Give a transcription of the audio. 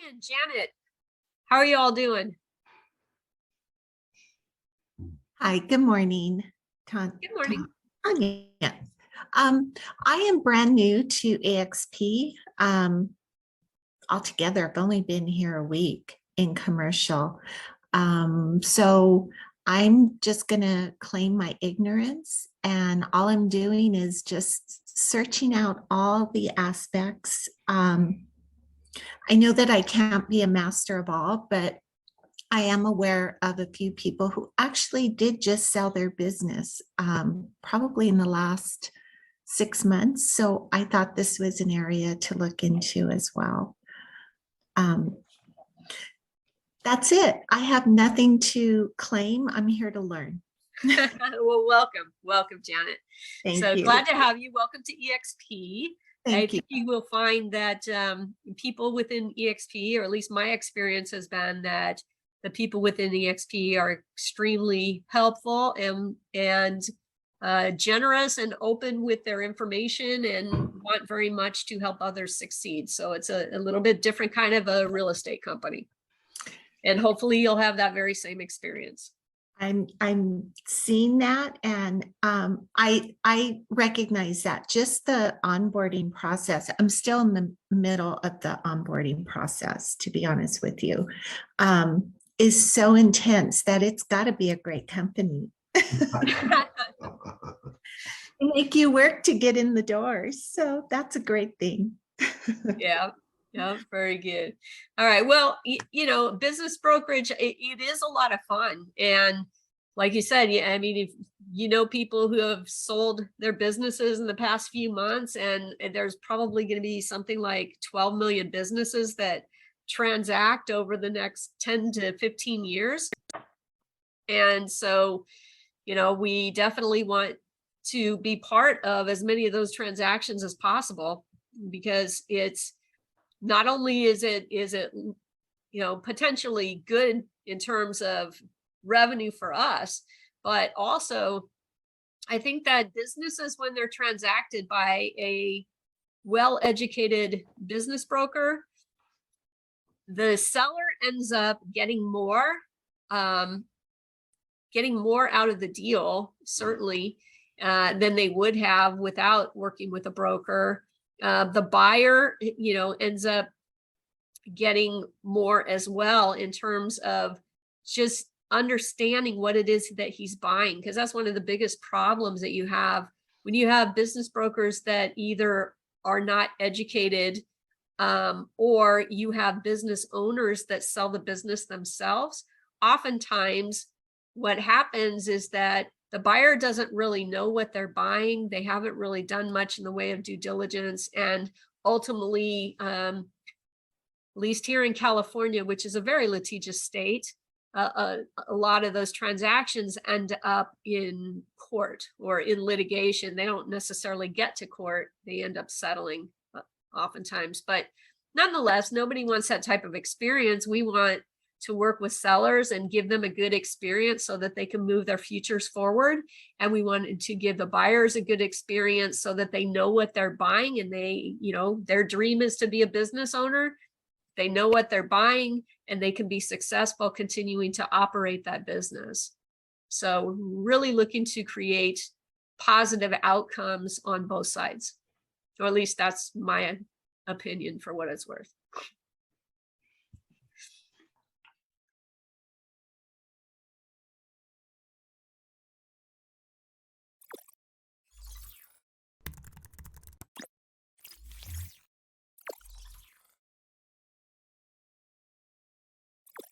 Brian, Janet, how are you all doing? Hi, good morning. Good morning. Yeah. I am brand new to EXP. Altogether, I've only been here a week in commercial. So I'm just gonna claim my ignorance, and all I'm doing is just searching out all the aspects. I know that I can't be a master of all, but I am aware of a few people who actually did just sell their business, probably in the last 6 months. So I thought this was an area to look into as well. That's it. I have nothing to claim. I'm here to learn. Well, welcome, Janet. Thank So you. glad to have you. Welcome to EXP. I Thank you. think you will find that people within EXP, or at least my experience has been that the people within EXP are extremely helpful and generous and open with their information and want very much to help others succeed. So it's a little bit different kind of a real estate company. And hopefully you'll have that very same experience. I'm seeing that, and I recognize that. Just the onboarding process. I'm still in the middle of the onboarding process, to be honest with you, is so intense that it's got to be a great company. Make you work to get in the doors, so that's a great thing. Yeah. Yeah, very good. All right. Well, business brokerage, it is a lot of fun. And like you said, yeah, I mean, if you know people who have sold their businesses in the past few months, and there's probably going to be something like 12 million businesses that transact over the next 10 to 15 years. And so, we definitely want to be part of as many of those transactions as possible, because it's not only is it potentially good in terms of revenue for us, but also I think that businesses, when they're transacted by a well-educated business broker, the seller ends up getting more out of the deal, certainly, than they would have without working with a broker. The buyer, ends up getting more as well in terms of just understanding what it is that he's buying, because that's one of the biggest problems that you have when you have business brokers that either are not educated, or you have business owners that sell the business themselves. Oftentimes what happens is that the buyer doesn't really know what they're buying. They haven't really done much in the way of due diligence. And ultimately, at least here in California, which is a very litigious state, a lot of those transactions end up in court or in litigation. They don't necessarily get to court. They end up settling oftentimes. But nonetheless, nobody wants that type of experience. We want to work with sellers and give them a good experience so that they can move their futures forward. And we wanted to give the buyers a good experience so that they know what they're buying, and their dream is to be a business owner. They know what they're buying, and they can be successful continuing to operate that business. So really looking to create positive outcomes on both sides. Or at least that's my opinion, for what it's worth.